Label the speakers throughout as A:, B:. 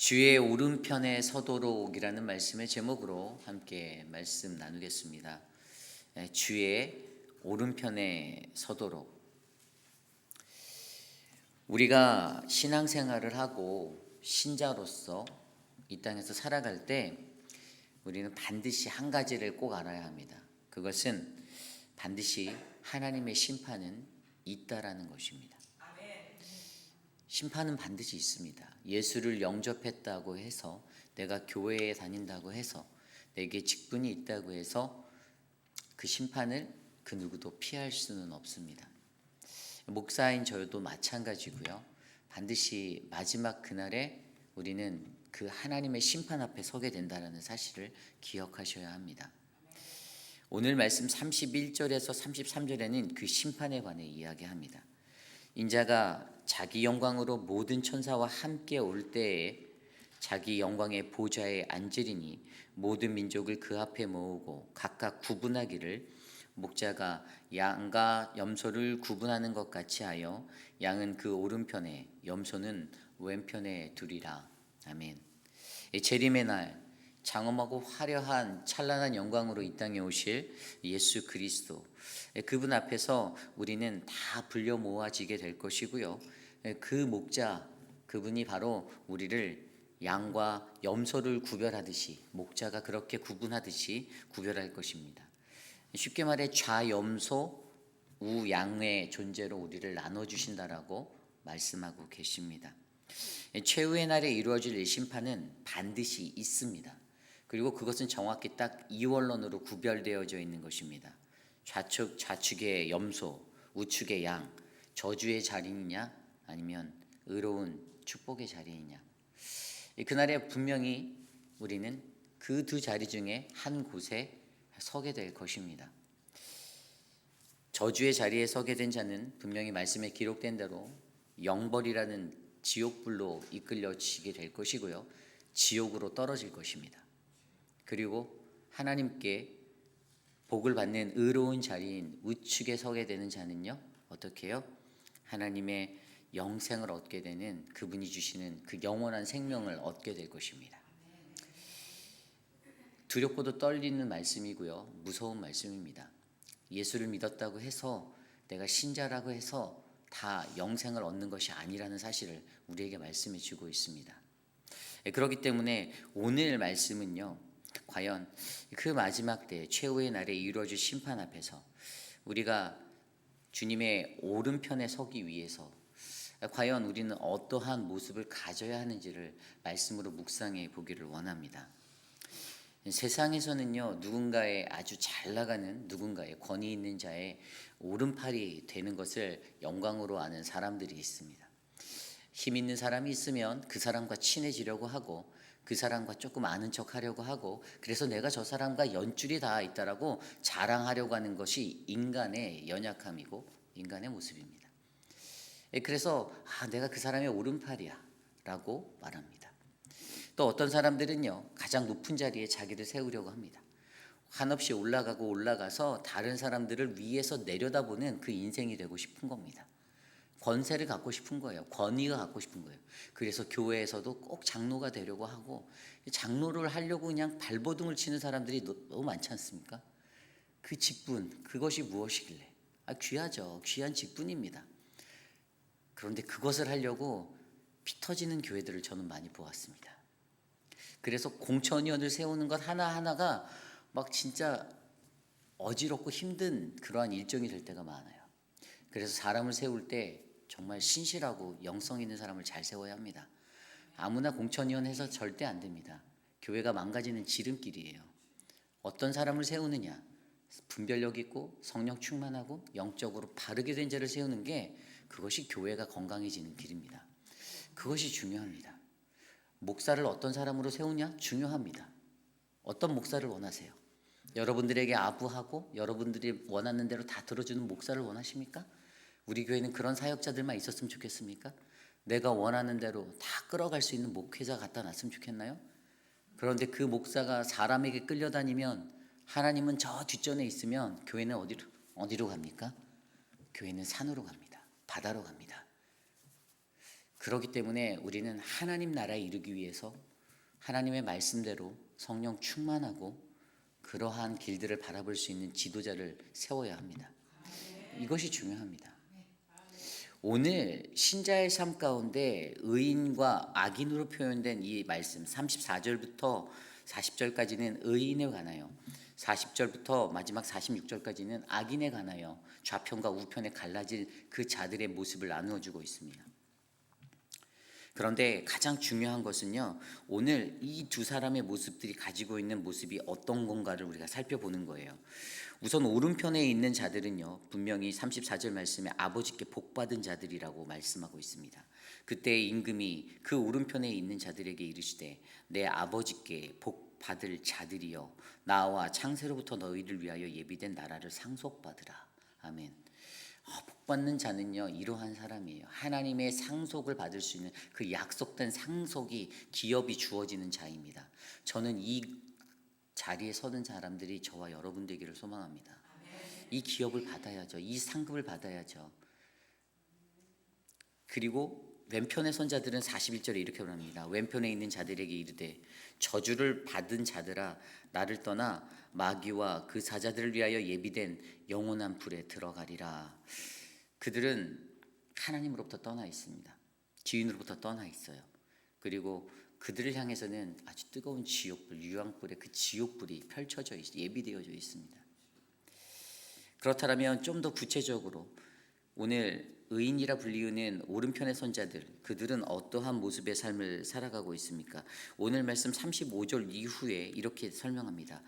A: 주의 오른편에 서도록이라는 말씀의 제목으로 함께 말씀 나누겠습니다. 주의 오른편에 서도록. 우리가 신앙생활을 하고 신자로서 이 땅에서 살아갈 때 우리는 반드시 한 가지를 꼭 알아야 합니다. 그것은 반드시 하나님의 심판은 있다라는 것입니다. 심판은 반드시 있습니다. 예수를 영접했다고 해서, 내가 교회에 다닌다고 해서, 내게 직분이 있다고 해서 그 심판을 그 누구도 피할 수는 없습니다. 목사인 저도 마찬가지고요. 반드시 마지막 그날에 우리는 그 하나님의 심판 앞에 서게 된다는 사실을 기억하셔야 합니다. 오늘 말씀 31절에서 33절에는 그 심판에 관해 이야기합니다. 인자가 자기 영광으로 모든 천사와 함께 올 때에 자기 영광의 보좌에 앉으리니 모든 민족을 그 앞에 모으고 각각 구분하기를 목자가 양과 염소를 구분하는 것 같이 하여 양은 그 오른편에 염소는 왼편에 두리라. 아멘. 재림의 날 장엄하고 화려한 찬란한 영광으로 이 땅에 오실 예수 그리스도, 그분 앞에서 우리는 다 불려 모아지게 될 것이고요. 그 목자, 그분이 바로 우리를 양과 염소를 구별하듯이, 목자가 그렇게 구분하듯이 구별할 것입니다. 쉽게 말해 좌염소 우양의 존재로 우리를 나눠주신다라고 말씀하고 계십니다. 최후의 날에 이루어질 이 심판은 반드시 있습니다. 그리고 그것은 정확히 딱 이원론으로 구별되어져 있는 것입니다. 좌측의 염소, 우측의 양, 저주의 자리이냐 아니면 의로운 축복의 자리이냐. 그날에 분명히 우리는 그 두 자리 중에 한 곳에 서게 될 것입니다. 저주의 자리에 서게 된 자는 분명히 말씀에 기록된 대로 영벌이라는 지옥불로 이끌려지게 될 것이고요. 지옥으로 떨어질 것입니다. 그리고 하나님께 복을 받는 의로운 자리인 우측에 서게 되는 자는요, 어떻게 해요? 하나님의 영생을 얻게 되는, 그분이 주시는 그 영원한 생명을 얻게 될 것입니다. 두렵고도 떨리는 말씀이고요, 무서운 말씀입니다. 예수를 믿었다고 해서, 내가 신자라고 해서 다 영생을 얻는 것이 아니라는 사실을 우리에게 말씀해 주고 있습니다. 그렇기 때문에 오늘 말씀은요, 과연 그 마지막 때 최후의 날에 이루어질 심판 앞에서 우리가 주님의 오른편에 서기 위해서 과연 우리는 어떠한 모습을 가져야 하는지를 말씀으로 묵상해 보기를 원합니다. 세상에서는요, 누군가의 아주 잘 나가는, 누군가의 권위 있는 자의 오른팔이 되는 것을 영광으로 아는 사람들이 있습니다. 힘 있는 사람이 있으면 그 사람과 친해지려고 하고, 그 사람과 조금 아는 척 하려고 하고, 그래서 내가 저 사람과 연줄이 닿아 있다라고 자랑하려고 하는 것이 인간의 연약함이고 인간의 모습입니다. 그래서 내가 그 사람의 오른팔이야 라고 말합니다. 또 어떤 사람들은요, 가장 높은 자리에 자기를 세우려고 합니다. 한없이 올라가서 다른 사람들을 위에서 내려다보는 그 인생이 되고 싶은 겁니다. 권세를 갖고 싶은 거예요. 권위가 갖고 싶은 거예요. 그래서 교회에서도 꼭 장로가 되려고 하고, 장로를 하려고 그냥 발버둥을 치는 사람들이 너무 많지 않습니까? 그 직분, 그것이 무엇이길래? 귀하죠. 귀한 직분입니다. 그런데 그것을 하려고 피 터지는 교회들을 저는 많이 보았습니다. 그래서 공천위원을 세우는 것 하나하나가 막 진짜 어지럽고 힘든 그러한 일정이 될 때가 많아요. 그래서 사람을 세울 때 정말 신실하고 영성 있는 사람을 잘 세워야 합니다. 아무나 공천위원 해서 절대 안 됩니다. 교회가 망가지는 지름길이에요. 어떤 사람을 세우느냐, 분별력 있고 성령 충만하고 영적으로 바르게 된 자를 세우는 게, 그것이 교회가 건강해지는 길입니다. 그것이 중요합니다. 목사를 어떤 사람으로 세우냐? 중요합니다. 어떤 목사를 원하세요? 여러분들에게 아부하고 여러분들이 원하는 대로 다 들어주는 목사를 원하십니까? 우리 교회는 그런 사역자들만 있었으면 좋겠습니까? 내가 원하는 대로 다 끌어갈 수 있는 목회자 갖다 놨으면 좋겠나요? 그런데 그 목사가 사람에게 끌려다니면, 하나님은 저 뒷전에 있으면 교회는 어디로 갑니까? 교회는 산으로 갑니다. 바다로 갑니다. 그렇기 때문에 우리는 하나님 나라에 이르기 위해서 하나님의 말씀대로 성령 충만하고 그러한 길들을 바라볼 수 있는 지도자를 세워야 합니다. 이것이 중요합니다. 오늘 신자의 삶 가운데 의인과 악인으로 표현된 이 말씀 34절부터 40절까지는 의인에 관하여, 40절부터 마지막 46절까지는 악인에 관하여 좌편과 우편에 갈라질 그 자들의 모습을 나누어 주고 있습니다. 그런데 가장 중요한 것은요, 오늘 이 두 사람의 모습들이 가지고 있는 모습이 어떤 건가를 우리가 살펴보는 거예요. 우선 오른편에 있는 자들은요, 분명히 34절 말씀에 아버지께 복받은 자들이라고 말씀하고 있습니다. 그때 임금이 그 오른편에 있는 자들에게 이르시되 내 아버지께 복받을 자들이여 나와 창세로부터 너희를 위하여 예비된 나라를 상속받으라. 아멘. 복받는 자는요, 이러한 사람이에요. 하나님의 상속을 받을 수 있는 그 약속된 상속이, 기업이 주어지는 자입니다. 저는 이 자리에 서는 사람들이 저와 여러분 되기를 소망합니다. 이 기업을 받아야죠. 이 상급을 받아야죠. 그리고 왼편의 선자들은 41절에 이렇게 말합니다. 왼편에 있는 자들에게 이르되 저주를 받은 자들아 나를 떠나 마귀와 그 사자들을 위하여 예비된 영원한 불에 들어가리라. 그들은 하나님으로부터 떠나 있습니다. 지인으로부터 떠나 있어요. 그리고 그들을 향해서는 아주 뜨거운 지옥불, 유황불의 그 지옥불이 펼쳐져 예비되어져 있습니다. 그렇다면 좀 더 구체적으로 오늘 의인이라 불리우는 오른편의 선자들, 그들은 어떠한 모습의 삶을 살아가고 있습니까? 오늘 말씀 35절 이후에 이렇게 설명합니다.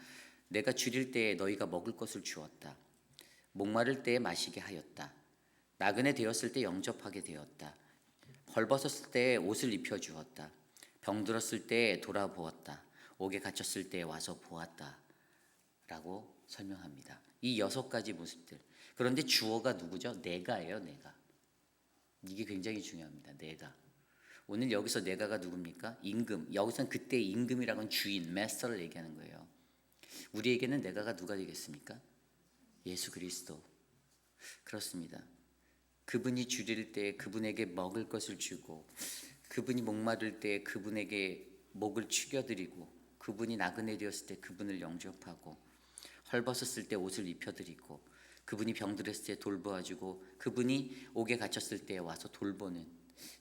A: 내가 줄일 때에 너희가 먹을 것을 주었다. 목마를 때에 마시게 하였다. 나그네 되었을 때 영접하게 되었다. 벌벗었을 때에 옷을 입혀주었다. 병들었을 때에 돌아보았다. 옥에 갇혔을 때에 와서 보았다. 라고 설명합니다. 이 6가지 모습들. 그런데 주어가 누구죠? 내가예요, 내가. 이게 굉장히 중요합니다. 내가. 오늘 여기서 내가가 누굽니까? 임금. 여기서는 그때 임금이라는 건 주인, 마스터를 얘기하는 거예요. 우리에게는 내가가 누가 되겠습니까? 예수 그리스도. 그렇습니다. 그분이 줄일 때 그분에게 먹을 것을 주고, 그분이 목마를 때 그분에게 목을 축여드리고, 그분이 나그네 되었을 때 그분을 영접하고, 헐벗었을 때 옷을 입혀드리고, 그분이 병들었을 때 돌보아주고, 그분이 옥에 갇혔을 때 와서 돌보는,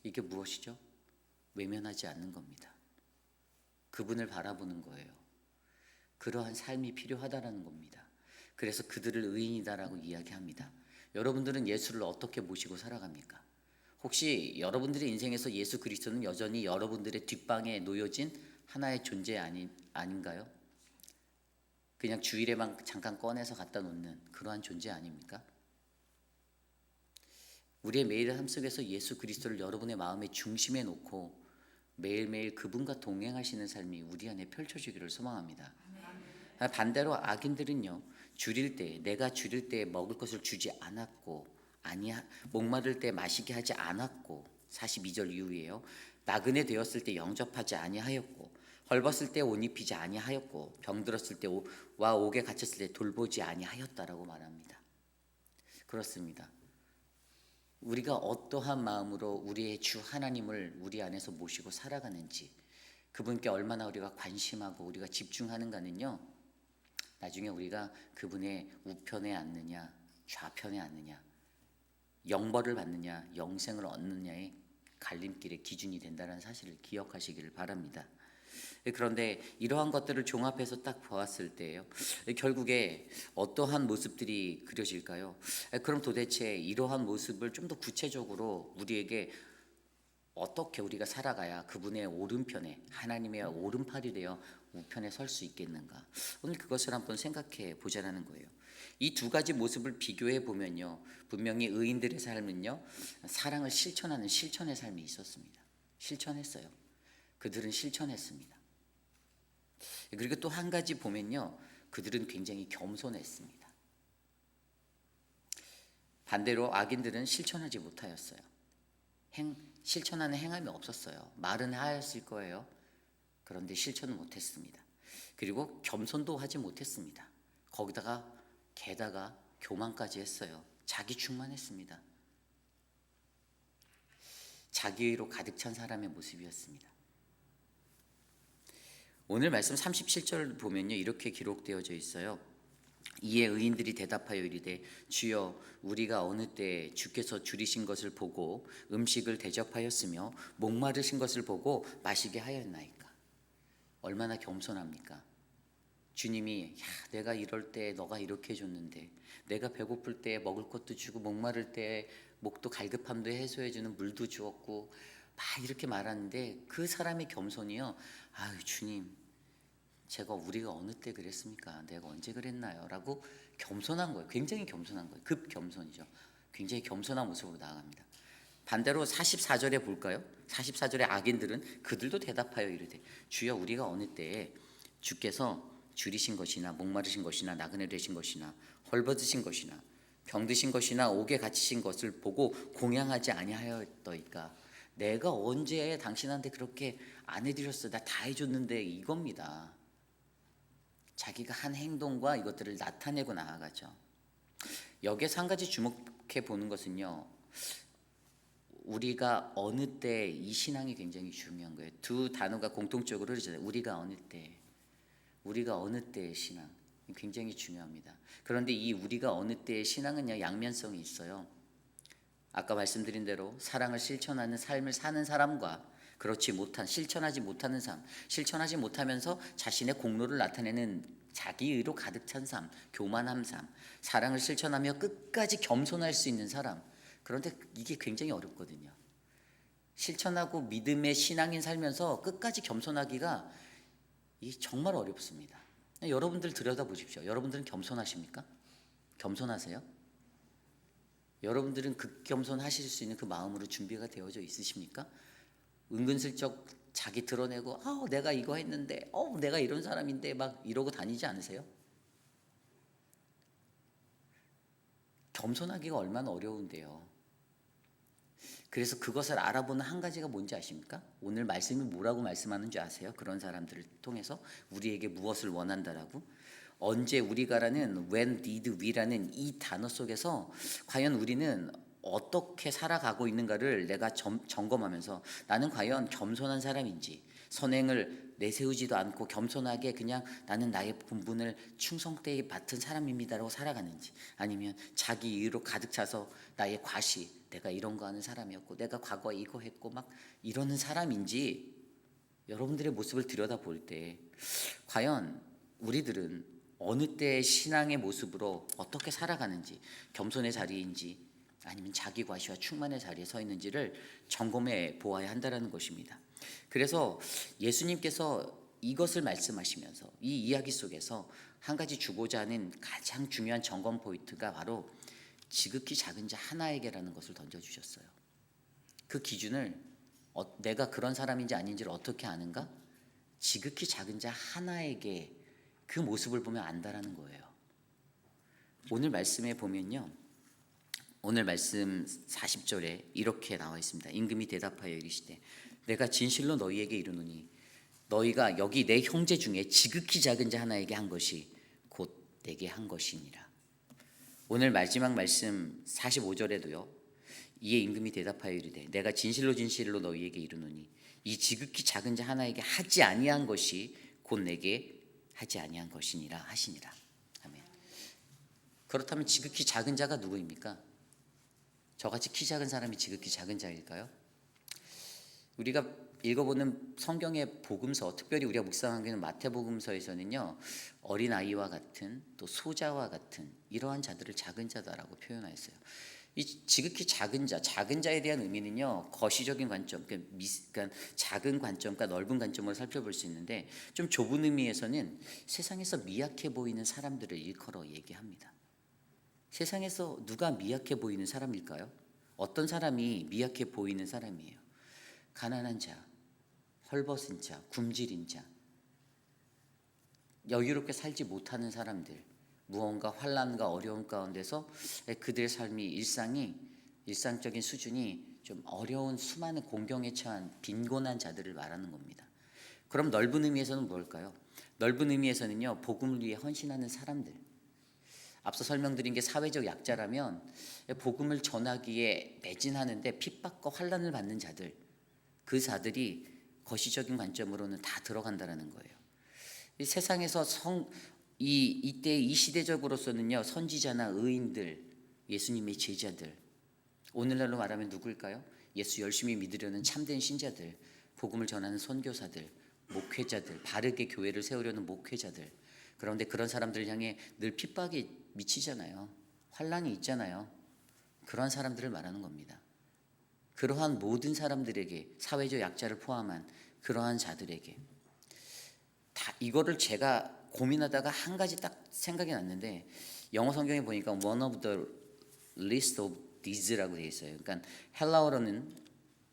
A: 이게 무엇이죠? 외면하지 않는 겁니다. 그분을 바라보는 거예요. 그러한 삶이 필요하다라는 겁니다. 그래서 그들을 의인이다라고 이야기합니다. 여러분들은 예수를 어떻게 모시고 살아갑니까? 혹시 여러분들의 인생에서 예수 그리스도는 여전히 여러분들의 뒷방에 놓여진 하나의 존재 아닌가요? 그냥 주일에만 잠깐 꺼내서 갖다 놓는 그러한 존재 아닙니까? 우리의 매일의 삶 속에서 예수 그리스도를 여러분의 마음의 중심에 놓고 매일매일 그분과 동행하시는 삶이 우리 안에 펼쳐지기를 소망합니다. 반대로 악인들은요, 내가 줄일 때 먹을 것을 주지 않았고, 목마를 때 마시게 하지 않았고, 42절 이후에요, 나그네 되었을 때 영접하지 아니하였고, 헐벗을 때 옷 입히지 아니하였고, 병들었을 때와 옥에 갇혔을 때 돌보지 아니하였다라고 말합니다. 그렇습니다. 우리가 어떠한 마음으로 우리의 주 하나님을 우리 안에서 모시고 살아가는지, 그분께 얼마나 우리가 관심하고 우리가 집중하는가는요, 나중에 우리가 그분의 우편에 앉느냐 좌편에 앉느냐, 영벌을 받느냐 영생을 얻느냐의 갈림길의 기준이 된다는 사실을 기억하시기를 바랍니다. 그런데 이러한 것들을 종합해서 딱 보았을 때요, 결국에 어떠한 모습들이 그려질까요? 그럼 도대체 이러한 모습을 좀 더 구체적으로 우리에게 어떻게 우리가 살아가야 그분의 오른편에, 하나님의 오른팔이 되어 우편에 설 수 있겠는가? 오늘 그것을 한번 생각해 보자라는 거예요. 이 두 가지 모습을 비교해 보면요, 분명히 의인들의 삶은요, 사랑을 실천하는 실천의 삶이 있었습니다. 실천했어요. 그들은 실천했습니다. 그리고 또 한 가지 보면요, 그들은 굉장히 겸손했습니다. 반대로 악인들은 실천하지 못하였어요. 실천하는 행함이 없었어요. 말은 하였을 거예요. 그런데 실천은 못했습니다. 그리고 겸손도 하지 못했습니다. 게다가 교만까지 했어요. 자기 충만했습니다. 자기의로 가득 찬 사람의 모습이었습니다. 오늘 말씀 37절 보면요, 이렇게 기록되어져 있어요. 이에 의인들이 대답하여 이르되 주여 우리가 어느 때에 주께서 줄이신 것을 보고 음식을 대접하였으며 목마르신 것을 보고 마시게 하였나이까. 얼마나 겸손합니까? 주님이 내가 이럴 때 너가 이렇게 해줬는데, 내가 배고플 때 먹을 것도 주고 목마를 때 목도 갈급함도 해소해주는 물도 주었고 막 이렇게 말하는데, 그 사람의 겸손이요, 아유 주님, 우리가 어느 때 그랬습니까? 내가 언제 그랬나요? 라고 겸손한 거예요. 굉장히 겸손한 거예요. 급겸손이죠. 굉장히 겸손한 모습으로 나아갑니다. 반대로 44절에 볼까요? 44절의 악인들은 그들도 대답하여 이르되 주여 우리가 어느 때에 주께서 줄이신 것이나 목마르신 것이나 나그네 되신 것이나 헐벗으신 것이나 병드신 것이나 옥에 갇히신 것을 보고 공양하지 아니하였더이까. 내가 언제 당신한테 그렇게 안 해드렸어? 나 다 해줬는데, 이겁니다. 자기가 한 행동과 이것들을 나타내고 나아가죠. 여기에서 한 가지 주목해 보는 것은요, 우리가 어느 때, 이 신앙이 굉장히 중요한 거예요. 두 단어가 공통적으로 흐르잖아요. 우리가 어느 때, 우리가 어느 때의 신앙, 굉장히 중요합니다. 그런데 이 우리가 어느 때의 신앙은요, 양면성이 있어요. 아까 말씀드린 대로 사랑을 실천하는 삶을 사는 사람과 실천하지 못하는 삶, 실천하지 못하면서 자신의 공로를 나타내는 자기의로 가득 찬 삶, 교만한 삶, 사랑을 실천하며 끝까지 겸손할 수 있는 사람. 그런데 이게 굉장히 어렵거든요. 실천하고 믿음의 신앙인 살면서 끝까지 겸손하기가 정말 어렵습니다. 여러분들 들여다보십시오. 여러분들은 겸손하십니까? 겸손하세요? 여러분들은 극겸손하실 수 있는 그 마음으로 준비가 되어져 있으십니까? 은근슬쩍 자기 드러내고 내가 이거 했는데 내가 이런 사람인데 막 이러고 다니지 않으세요? 겸손하기가 얼마나 어려운데요. 그래서 그것을 알아보는 한 가지가 뭔지 아십니까? 오늘 말씀이 뭐라고 말씀하는 줄 아세요? 그런 사람들을 통해서 우리에게 무엇을 원한다라고? 언제 우리가라는 when, did, we라는 이 단어 속에서 과연 우리는 어떻게 살아가고 있는가를 내가 점검하면서, 나는 과연 겸손한 사람인지, 선행을 내세우지도 않고 겸손하게 그냥 나는 나의 본분을 충성되이 맡은 사람입니다라고 살아가는지, 아니면 자기 이유로 가득 차서 나의 과시, 내가 이런 거 하는 사람이었고 내가 과거에 이거 했고 막 이러는 사람인지, 여러분들의 모습을 들여다볼 때 과연 우리들은 어느 때의 신앙의 모습으로 어떻게 살아가는지, 겸손의 자리인지 아니면 자기 과시와 충만의 자리에 서 있는지를 점검해 보아야 한다는 것입니다. 그래서 예수님께서 이것을 말씀하시면서 이 이야기 속에서 한 가지 주고자 하는 가장 중요한 점검 포인트가 바로 지극히 작은 자 하나에게라는 것을 던져주셨어요. 그 기준을 내가 그런 사람인지 아닌지를 어떻게 아는가? 지극히 작은 자 하나에게 그 모습을 보면 안다라는 거예요. 오늘 말씀에 보면요, 오늘 말씀 40절에 이렇게 나와 있습니다. 임금이 대답하여 이르시되 내가 진실로 너희에게 이르노니 너희가 여기 내 형제 중에 지극히 작은 자 하나에게 한 것이 곧 내게 한 것이니라. 오늘 마지막 말씀 45절에도요, 이에 임금이 대답하여 이르되 내가 진실로 진실로 너희에게 이르노니 이 지극히 작은 자 하나에게 하지 아니한 것이 곧 내게 하지 아니한 것이니라 하시니라. 아멘. 그렇다면 지극히 작은 자가 누구입니까? 저같이 키 작은 사람이 지극히 작은 자일까요? 우리가 읽어보는 성경의 복음서, 특별히 우리가 묵상하게 되는 마태복음서에서는요, 어린아이와 같은, 또 소자와 같은 이러한 자들을 작은 자다라고 표현하였어요. 이 지극히 작은 자에 대한 의미는요, 거시적인 관점, 그러니까 작은 관점과 넓은 관점으로 살펴볼 수 있는데, 좀 좁은 의미에서는 세상에서 미약해 보이는 사람들을 일컬어 얘기합니다. 세상에서 누가 미약해 보이는 사람일까요? 어떤 사람이 미약해 보이는 사람이에요? 가난한 자, 헐벗은 자, 굶주린 자, 여유롭게 살지 못하는 사람들, 무언가 환난과 어려움 가운데서 그들의 삶이 일상적인 수준이 좀 어려운 수많은 공경에 처한 빈곤한 자들을 말하는 겁니다. 그럼 넓은 의미에서는 뭘까요? 넓은 의미에서는요, 복음을 위해 헌신하는 사람들, 앞서 설명드린 게 사회적 약자라면 복음을 전하기에 매진하는데 핍박과 환난을 받는 자들, 그 자들이 거시적인 관점으로는 다 들어간다라는 거예요. 이 세상에서 이때 이 시대적으로서는요, 선지자나 의인들, 예수님의 제자들, 오늘날로 말하면 누구일까요? 예수 열심히 믿으려는 참된 신자들, 복음을 전하는 선교사들, 목회자들, 바르게 교회를 세우려는 목회자들. 그런데 그런 사람들을 향해 늘 핍박이 미치잖아요. 환난이 있잖아요. 그러한 사람들을 말하는 겁니다. 그러한 모든 사람들에게, 사회적 약자를 포함한 그러한 자들에게 다 이거를 제가 고민하다가 한 가지 딱 생각이 났는데, 영어 성경에 보니까 one of the list of these라고 되어 있어요. 그러니까 헬라어로는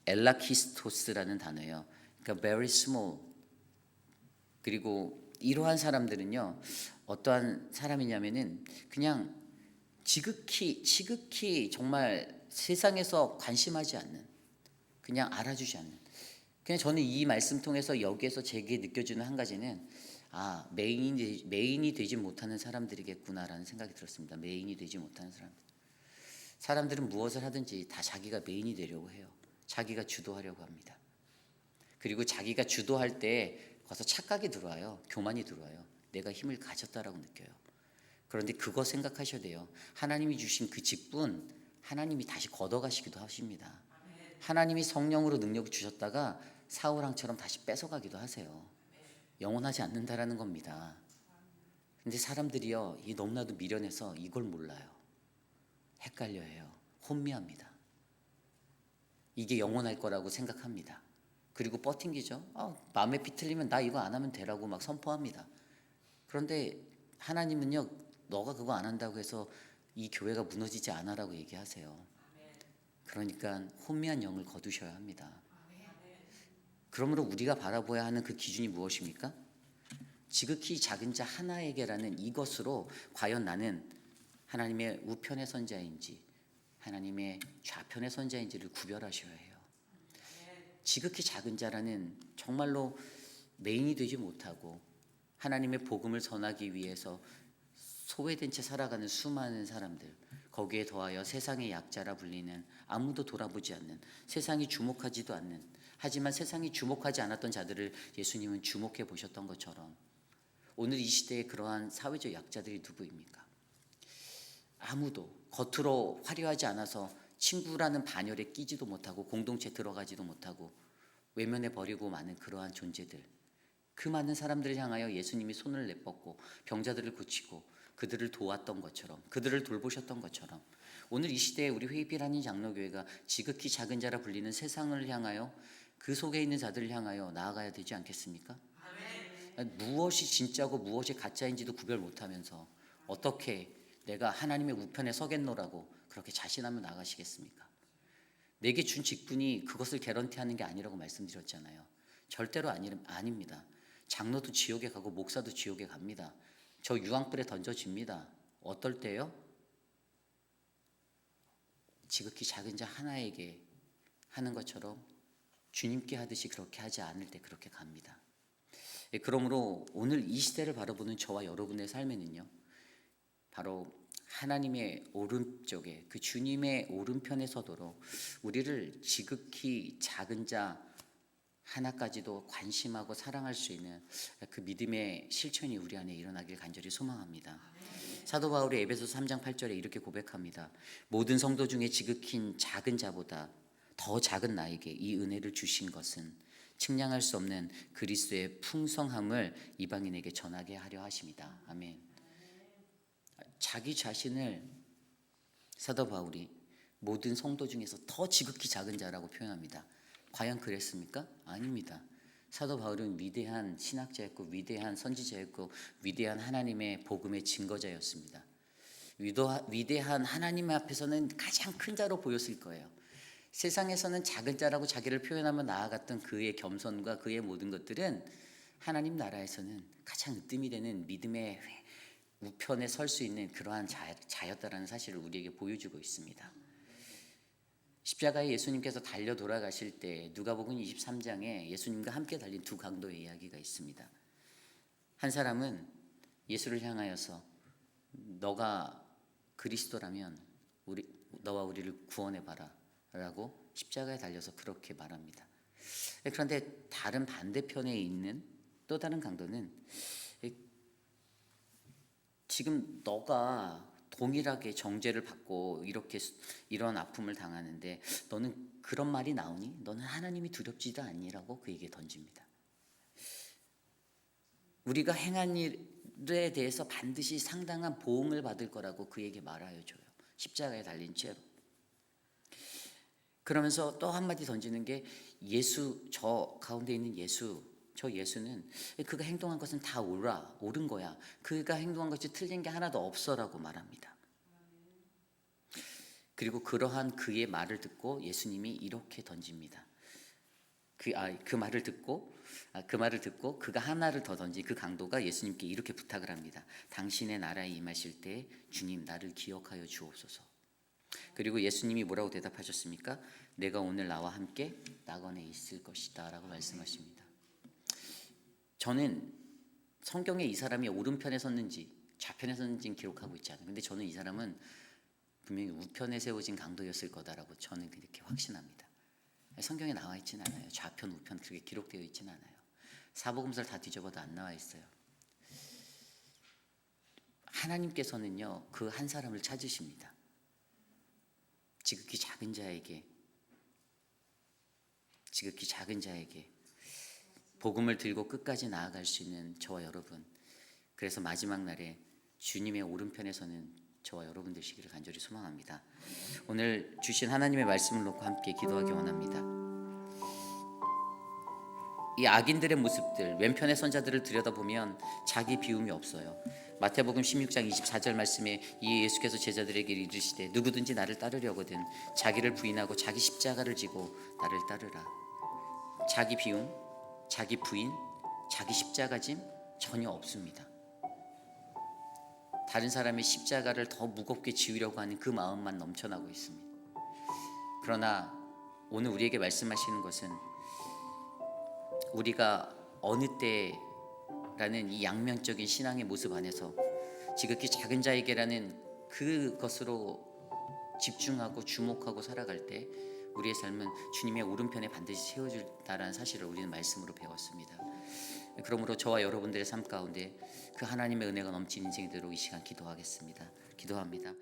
A: 엘라키스토스라는 단어예요. 그러니까 very small. 그리고 이러한 사람들은요, 어떠한 사람이냐면은 그냥 지극히 정말 세상에서 관심하지 않는, 그냥 알아주지 않는. 그냥 저는 이 말씀 통해서 여기에서 제게 느껴지는 한 가지는, 메인이 되지 못하는 사람들이겠구나라는 생각이 들었습니다. 메인이 되지 못하는 사람들. 사람들은 무엇을 하든지 다 자기가 메인이 되려고 해요. 자기가 주도하려고 합니다. 그리고 자기가 주도할 때 거기서 착각이 들어와요. 교만이 들어와요. 내가 힘을 가졌다라고 느껴요. 그런데 그거 생각하셔야 돼요. 하나님이 주신 그 직분 하나님이 다시 걷어가시기도 하십니다. 하나님이 성령으로 능력을 주셨다가 사울왕처럼 다시 뺏어가기도 하세요. 영원하지 않는다라는 겁니다. 근데 사람들이요, 이 너무나도 미련해서 이걸 몰라요. 헷갈려해요. 혼미합니다. 이게 영원할 거라고 생각합니다. 그리고 버팅기죠. 마음에 비틀리면 나 이거 안 하면 되라고 막 선포합니다. 그런데 하나님은요, 너가 그거 안 한다고 해서 이 교회가 무너지지 않아라고 얘기하세요. 그러니까 혼미한 영을 거두셔야 합니다. 그러므로 우리가 바라보아야 하는 그 기준이 무엇입니까? 지극히 작은 자 하나에게라는 이것으로 과연 나는 하나님의 우편의 선자인지 하나님의 좌편의 선자인지를 구별하셔야 해요. 지극히 작은 자라는 정말로 메인이 되지 못하고 하나님의 복음을 전하기 위해서 소외된 채 살아가는 수많은 사람들, 거기에 더하여 세상의 약자라 불리는 아무도 돌아보지 않는, 세상이 주목하지도 않는, 하지만 세상이 주목하지 않았던 자들을 예수님은 주목해 보셨던 것처럼 오늘 이 시대에 그러한 사회적 약자들이 누구입니까? 아무도 겉으로 화려하지 않아서 친구라는 반열에 끼지도 못하고 공동체에 들어가지도 못하고 외면해 버리고 마는 그러한 존재들, 그 많은 사람들을 향하여 예수님이 손을 내뻗고 병자들을 고치고 그들을 도왔던 것처럼, 그들을 돌보셨던 것처럼 오늘 이 시대에 우리 회의필하는 장로교회가 지극히 작은 자라 불리는 세상을 향하여 그 속에 있는 자들을 향하여 나아가야 되지 않겠습니까? 무엇이 진짜고 무엇이 가짜인지도 구별 못하면서 어떻게 내가 하나님의 우편에 서겠노라고 그렇게 자신하며 나가시겠습니까? 내게 준 직분이 그것을 개런티하는 게 아니라고 말씀드렸잖아요. 절대로 아닙니다. 장로도 지옥에 가고 목사도 지옥에 갑니다. 저 유황불에 던져집니다. 어떨 때요? 지극히 작은 자 하나에게 하는 것처럼 주님께 하듯이 그렇게 하지 않을 때 그렇게 갑니다. 그러므로 오늘 이 시대를 바라보는 저와 여러분의 삶에는요, 바로 하나님의 오른쪽에 그 주님의 오른편에 서도록 우리를 지극히 작은 자 하나까지도 관심하고 사랑할 수 있는 그 믿음의 실천이 우리 안에 일어나길 간절히 소망합니다. 사도 바울이 에베소서 3장 8절에 이렇게 고백합니다. 모든 성도 중에 지극히 작은 자보다 더 작은 나에게 이 은혜를 주신 것은 측량할 수 없는 그리스도의 풍성함을 이방인에게 전하게 하려 하십니다. 아멘. 자기 자신을 사도 바울이 모든 성도 중에서 더 지극히 작은 자라고 표현합니다. 과연 그랬습니까? 아닙니다. 사도 바울은 위대한 신학자였고 위대한 선지자였고 위대한 하나님의 복음의 증거자였습니다. 위대한 하나님 앞에서는 가장 큰 자로 보였을 거예요. 세상에서는 작은 자라고 자기를 표현하며 나아갔던 그의 겸손과 그의 모든 것들은 하나님 나라에서는 가장 으뜸이 되는 믿음의 우편에 설 수 있는 그러한 자였다라는 사실을 우리에게 보여주고 있습니다. 십자가에 예수님께서 달려 돌아가실 때 누가복음 23장에 예수님과 함께 달린 두 강도의 이야기가 있습니다. 한 사람은 예수를 향하여서 너가 그리스도라면 너와 우리를 구원해 봐라라고 십자가에 달려서 그렇게 말합니다. 그런데 다른 반대편에 있는 또 다른 강도는 지금 너가 동일하게 정죄를 받고 이렇게 이런 아픔을 당하는데 너는 그런 말이 나오니? 너는 하나님이 두렵지도 않니라고 그에게 던집니다. 우리가 행한 일에 대해서 반드시 상당한 보응을 받을 거라고 그에게 말하여 줘요. 십자가에 달린 채로. 그러면서 또 한마디 던지는 게 예수, 저 가운데 있는 예수, 저 예수는 그가 행동한 것은 다 옳은 거야. 그가 행동한 것이 틀린 게 하나도 없어라고 말합니다. 그리고 그러한 그의 말을 듣고 예수님이 이렇게 던집니다. 그 말을 듣고 그가 하나를 더 던지 그 강도가 예수님께 이렇게 부탁을 합니다. 당신의 나라에 임하실 때 주님 나를 기억하여 주옵소서. 그리고 예수님이 뭐라고 대답하셨습니까? 내가 오늘 나와 함께 낙원에 있을 것이다 라고 말씀하십니다. 저는 성경에 이 사람이 오른편에 섰는지 좌편에 섰는지는 기록하고 있지 않아요. 근데 저는 이 사람은 분명히 우편에 세워진 강도였을 거다라고 저는 그렇게 확신합니다. 성경에 나와 있지는 않아요. 좌편 우편 그렇게 기록되어 있지는 않아요. 사복음서를 다 뒤져봐도 안 나와 있어요. 하나님께서는요 그 한 사람을 찾으십니다. 지극히 작은 자에게 복음을 들고 끝까지 나아갈 수 있는 저와 여러분, 그래서 마지막 날에 주님의 오른편에서는 저와 여러분 되시기를 간절히 소망합니다. 오늘 주신 하나님의 말씀을 놓고 함께 기도하기 원합니다. 이 악인들의 모습들, 왼편의 선자들을 들여다보면 자기 비움이 없어요. 마태복음 16장 24절 말씀에 이 예수께서 제자들에게 이르시되 누구든지 나를 따르려거든 자기를 부인하고 자기 십자가를 지고 나를 따르라. 자기 비움, 자기 부인, 자기 십자가짐 전혀 없습니다. 다른 사람의 십자가를 더 무겁게 지우려고 하는 그 마음만 넘쳐나고 있습니다. 그러나 오늘 우리에게 말씀하시는 것은 우리가 어느 때라는 이 양면적인 신앙의 모습 안에서 지극히 작은 자에게라는 그것으로 집중하고 주목하고 살아갈 때 우리의 삶은 주님의 오른편에 반드시 세워질다라는 사실을 우리는 말씀으로 배웠습니다. 그러므로 저와 여러분들의 삶 가운데 그 하나님의 은혜가 넘치는 인생이 되도록 이 시간 기도하겠습니다. 기도합니다.